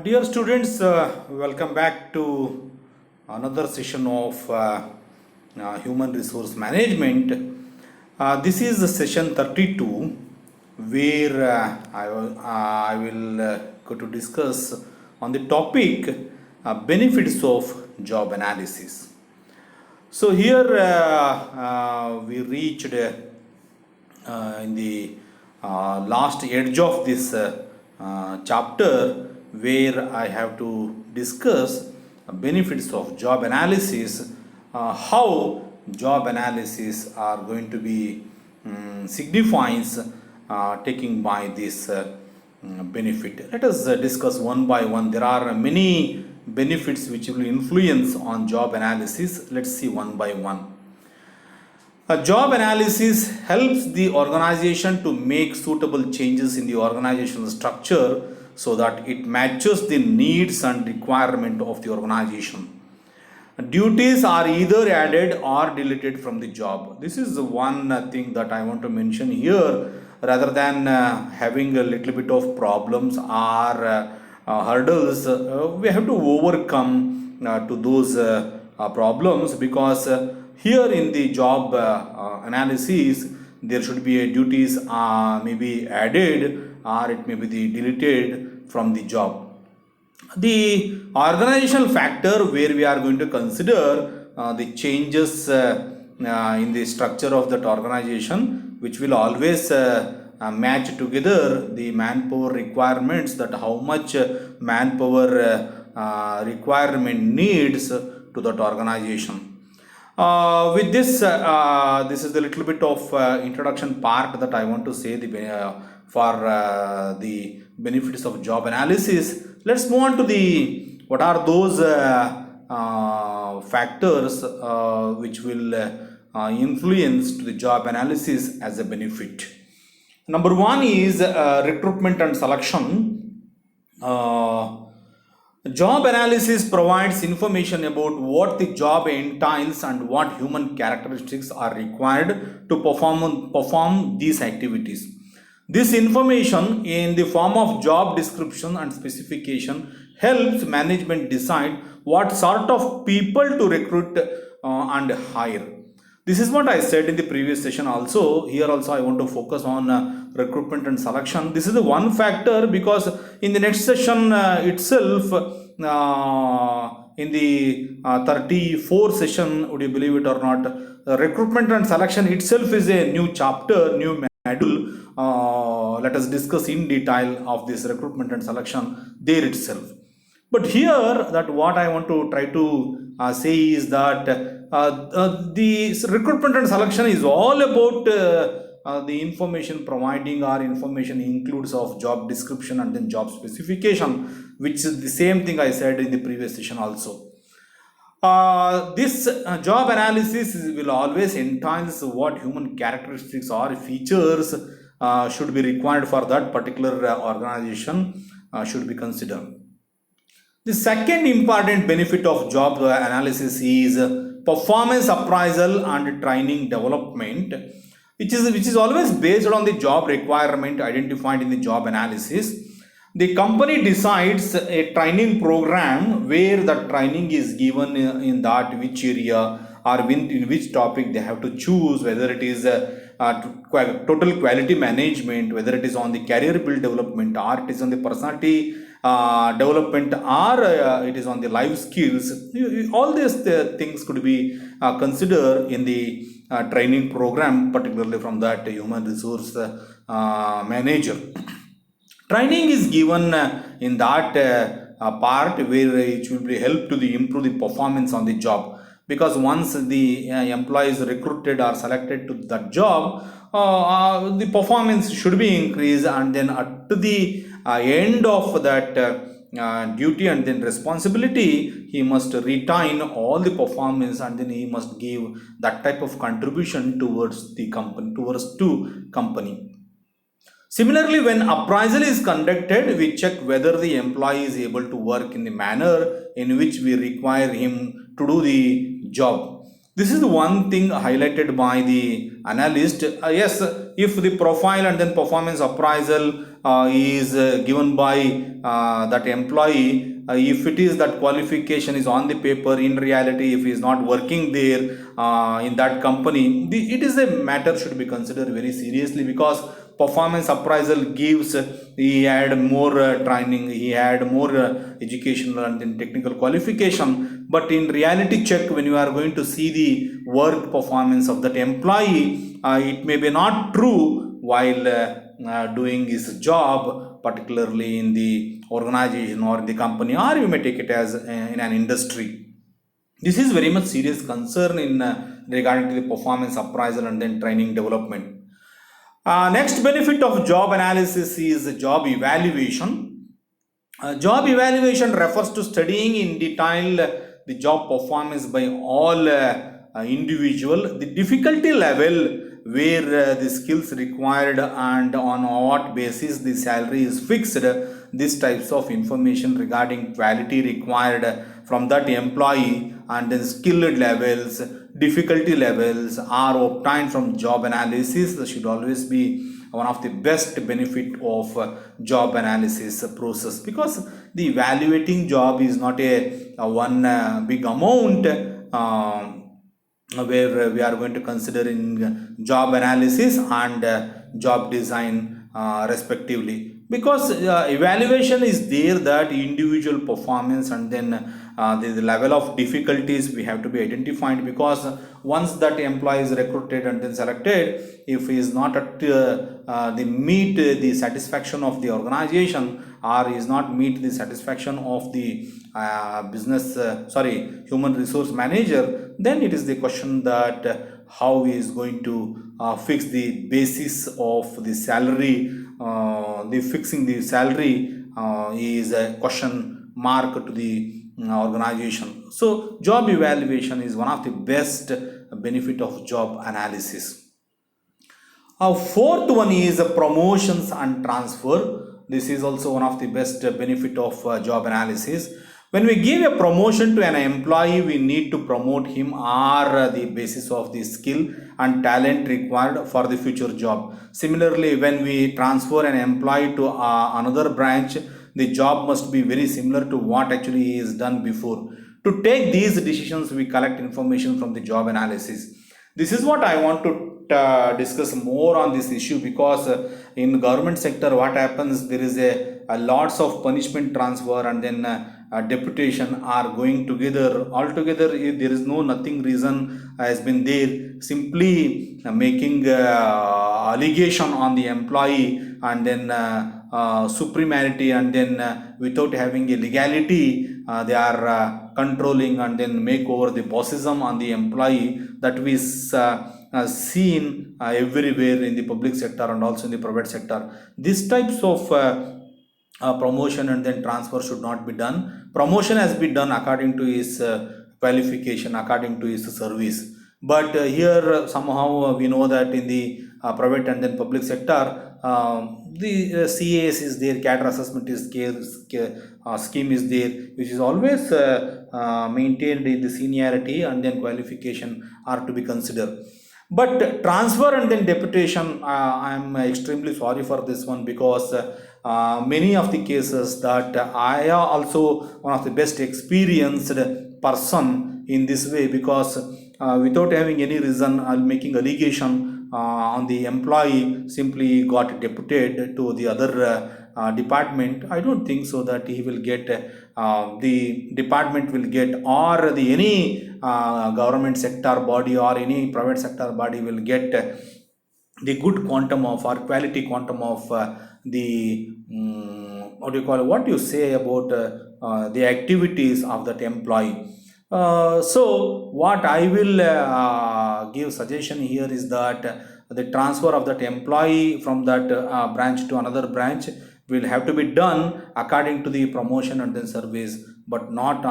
Dear students, welcome back to another session of Human Resource Management. This is the session 32 where I will go to discuss on the topic benefits of job analysis. So here we reached in the last edge of this chapter where I have to discuss benefits of job analysis, how job analysis are going to be signifies taking by this benefit. Let us discuss one by one. There are many benefits which will influence on job analysis. Let's see one by one. A job analysis helps the organization to make suitable changes in the organizational structure so that it matches the needs and requirement of the organization. Duties are either added or deleted from the job. This is the one thing that I want to mention here. Rather than having a little bit of problems or hurdles, we have to overcome to those problems, because here in the job analysis there should be a duties maybe added or it may be deleted from the job. The organizational factor where we are going to consider the changes in the structure of that organization, which will always match together the manpower requirements, that how much manpower requirement needs to that organization. With this, this is a little bit of introduction part that I want to say for the benefits of job analysis. Let's move on to the what are those factors which will influence to the job analysis as a benefit. Number one is recruitment and selection. Job analysis provides information about what the job entails and what human characteristics are required to perform these activities. This information in the form of job description and specification helps management decide what sort of people to recruit and hire. This is what I said in the previous session also. Here also I want to focus on recruitment and selection. This is the one factor, because in the next session itself, in the 34 session, would you believe it or not, recruitment and selection itself is a new chapter, new module. Let us discuss in detail of this recruitment and selection there itself. But here, that what I want to try to say is that the recruitment and selection is all about the information providing, or information includes of job description and then job specification, which is the same thing I said in the previous session also. This job analysis will always entails what human characteristics or features should be required for that particular organization should be considered. The second important benefit of job analysis is performance appraisal and training development, which is always based on the job requirement identified in the job analysis. The company decides a training program where the training is given in that which area or in which topic they have to choose, whether it is total quality management, whether it is on the career build development, or it is on the personality development, or it is on the life skills. All these things could be considered in the training program, particularly from that human resource manager. Training is given in that part where it will be help to improve the performance on the job, because once the employee is recruited or selected to that job, the performance should be increased, and then at the end of that duty and then responsibility, he must retain all the performance, and then he must give that type of contribution towards the company. Similarly, when appraisal is conducted, we check whether the employee is able to work in the manner in which we require him to do the job. This is one thing highlighted by the analyst. Yes, if the profile and then performance appraisal is given by that employee, if it is that qualification is on the paper, in reality if he is not working there in that company, it is a matter should be considered very seriously, because performance appraisal gives he had more training, he had more educational and then technical qualification, but in reality check, when you are going to see the work performance of that employee, it may be not true while doing his job, particularly in the organization or the company, or you may take it as in an industry. This is very much serious concern in regarding to the performance appraisal and then training development. Next benefit of job analysis is job evaluation. Job evaluation refers to studying in detail the job performance by all individual, the difficulty level where the skills required and on what basis the salary is fixed. These types of information regarding quality required from that employee and then skilled levels, difficulty levels are obtained from job analysis. This should always be one of the best benefit of job analysis process, because the evaluating job is not a one big amount where we are going to consider in job analysis and job design respectively, because evaluation is there that individual performance and then the level of difficulties we have to be identified, because once that employee is recruited and then selected, if he is not at the meet the satisfaction of the organization, or is not meet the satisfaction of the human resource manager, then it is the question that how he is going to fix the basis of the salary. The fixing the salary is a question mark to the organization. So job evaluation is one of the best benefit of job analysis. Fourth one is promotions and transfer. This is also one of the best benefit of job analysis. When we give a promotion to an employee, we need to promote him on the basis of the skill and talent required for the future job. Similarly, when we transfer an employee to another branch, the job must be very similar to what actually he is done before. To take these decisions, we collect information from the job analysis. This is what I want to discuss more on this issue, because in government sector what happens, there is a lots of punishment transfer and then deputation are going together altogether. There is nothing reason has been there, simply making allegation on the employee and then supremacy, and then without having a legality they are controlling and then make over the bossism on the employee, that we seen everywhere in the public sector and also in the private sector. These types of promotion and then transfer should not be done. Promotion has been done according to his qualification, according to his service. But here somehow we know that in the private and then public sector, the CAS is there, cadre assessment is scheme is there, which is always maintained in the seniority and then qualification are to be considered. But transfer and then deputation, I am extremely sorry for this one, because many of the cases that I am also one of the best experienced person in this way, because without having any reason, making allegation on the employee simply got deputed to the other department. I don't think so that he will get the department will get, or the any government sector body or any private sector body will get the good quantum of or quality quantum of the what you say about the activities of that employee. So what I will give suggestion here is that the transfer of that employee from that branch to another branch will have to be done according to the promotion and then service, but not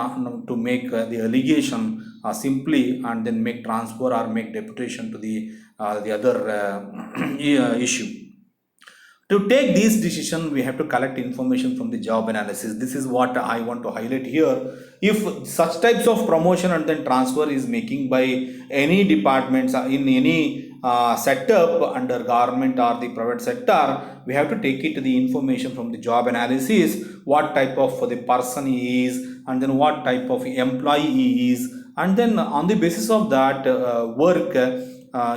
to make the allegation simply and then make transfer or make deputation to the other issue. To take these decisions, we have to collect information from the job analysis. This is what I want to highlight here. If such types of promotion and then transfer is making by any departments in any set up under government or the private sector, we have to take it the information from the job analysis, what type of the person he is, and then what type of employee he is, and then on the basis of that work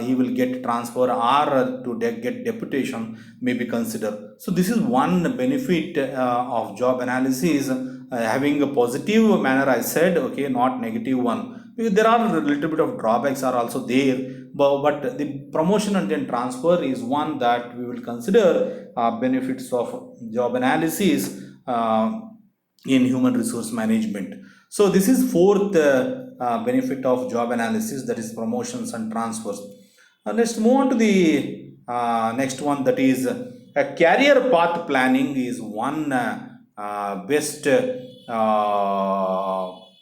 he will get transfer or to get deputation may be considered. So this is one benefit of job analysis, having a positive manner, I said, okay, not negative one. There are a little bit of drawbacks are also there, but the promotion and then transfer is one that we will consider benefits of job analysis in human resource management. So this is fourth benefit of job analysis, that is promotions and transfers. Let's move on to the next one, that is career path planning is one best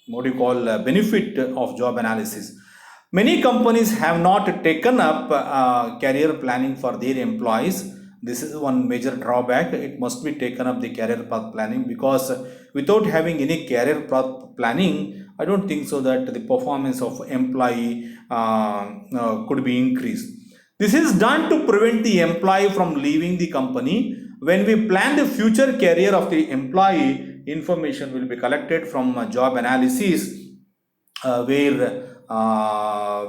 what do you call benefit of job analysis. Many companies have not taken up career planning for their employees. This is one major drawback. It must be taken up the career path planning, because without having any career path planning, I don't think so that the performance of employee could be increased. This is done to prevent the employee from leaving the company. When we plan the future career of the employee, information will be collected from job analysis, where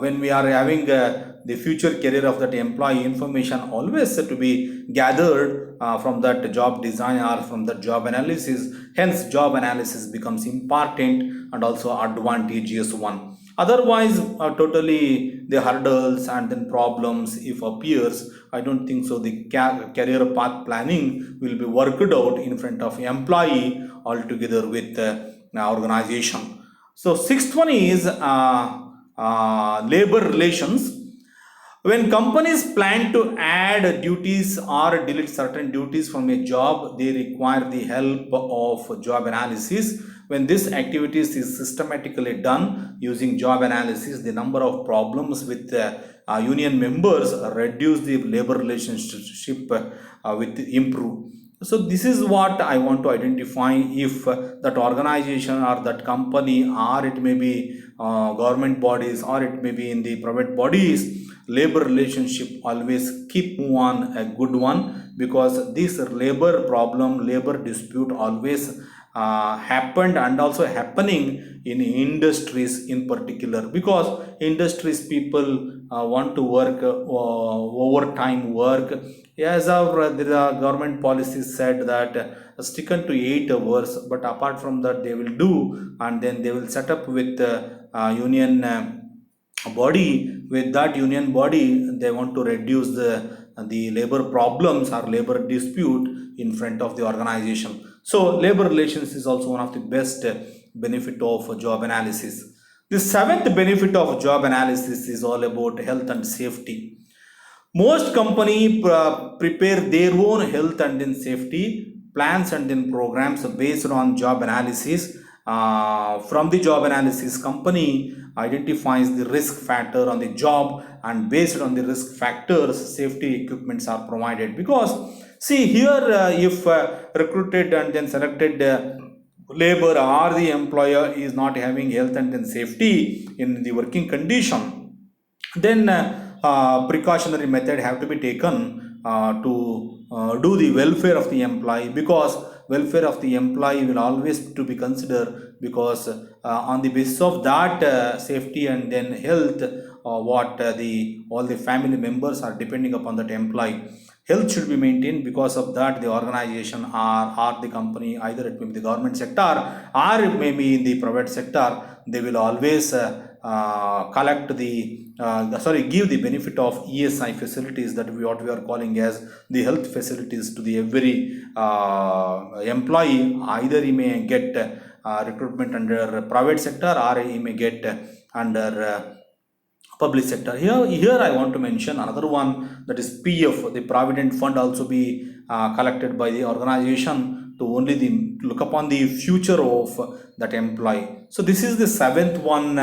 when we are having the future career of that employee, information always to be gathered from that job design or from that job analysis. Hence job analysis becomes important and also advantageous one. Otherwise totally the hurdles and then problems if appears, I don't think so the career path planning will be worked out in front of employee altogether with the organization. So sixth one is labor relations. When companies plan to add duties or delete certain duties from a job, they require the help of job analysis. When this activities is systematically done using job analysis, the number of problems with union members reduce, the labor relationship with improve. So this is what I want to identify. If that organization or that company, or it may be government bodies, or it may be in the private bodies, labor relationship always keep on a good one, because this labor problem, labor dispute always happened and also happening in industries in particular, because industries people want to work overtime work. As our the government policies said that stick to 8 hours, but apart from that they will do, and then they will set up with union body. With that union body, they want to reduce the labor problems or labor dispute in front of the organization. So labor relations is also one of the best benefit of job analysis. The seventh benefit of job analysis is all about health and safety. Most company prepare their own health and then safety plans and then programs based on job analysis. From the job analysis, company identifies the risk factor on the job, and based on the risk factors, safety equipments are provided. Because see here, if recruited and then selected labor or the employer is not having health and then safety in the working condition, then precautionary method have to be taken to do the welfare of the employee, because welfare of the employee will always to be considered, because on the basis of that safety and then health, what the all the family members are depending upon that employee, health should be maintained. Because of that, the organization or the company, either it may be the government sector or it may be in the private sector, they will always collect the give the benefit of ESI facilities, that what we are calling as the health facilities to the every employee. Either he may get recruitment under private sector, or he may get under public sector. Here I want to mention another one, that is PF, the provident fund, also be collected by the organization to only look upon the future of that employee. So this is the seventh one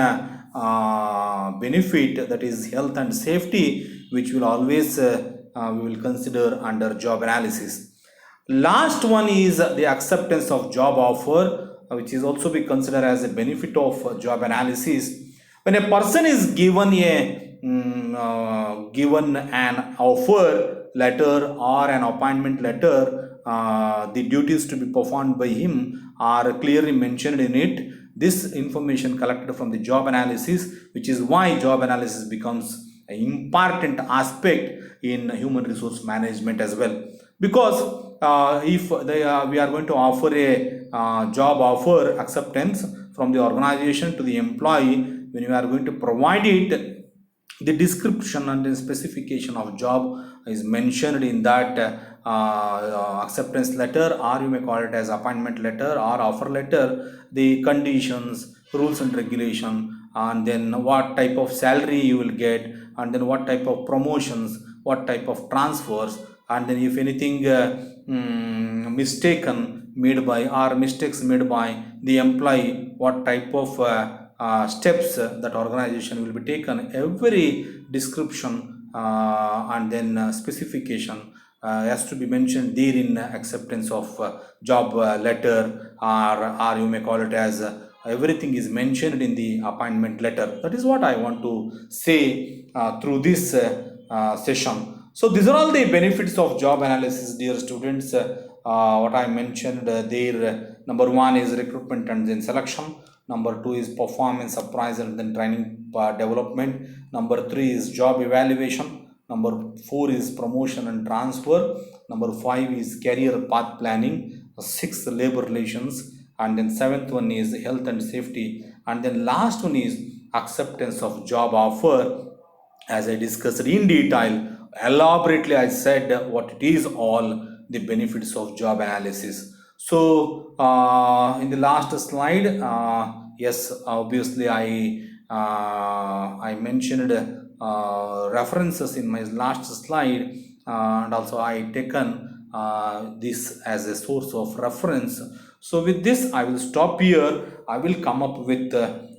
benefit, that is health and safety, which will always we will consider under job analysis. Last one is the acceptance of job offer, which is also be considered as a benefit of job analysis. When a person is given an offer letter or an appointment letter, the duties to be performed by him are clearly mentioned in it. This information collected from the job analysis, which is why job analysis becomes an important aspect in human resource management as well. Because if we are going to offer a job offer acceptance from the organization to the employee, when you are going to provide it, the description and the specification of job is mentioned in that acceptance letter, or you may call it as appointment letter or offer letter, the conditions, rules and regulation, and then what type of salary you will get, and then what type of promotions, what type of transfers, and then if anything mistaken made by or mistakes made by the employee, what type of steps that organization will be taken. Every description and then specification has to be mentioned there in acceptance of job letter, or you may call it as everything is mentioned in the appointment letter. That is what I want to say through this session. So these are all the benefits of job analysis, dear students. What I mentioned there, number one is recruitment and then selection. Number two is performance appraisal and then training development. Number three is job evaluation. Number four is promotion and transfer. Number five is career path planning. Sixth, labor relations. And then seventh one is health and safety. And then last one is acceptance of job offer. As I discussed in detail, elaborately I said what it is all the benefits of job analysis. So in the last slide, yes, obviously I mentioned references in my last slide, and also I taken this as a source of reference. So with this, I will stop here. I will come up with a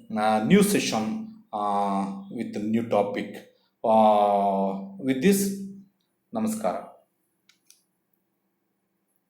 new session with a new topic. With this, namaskara.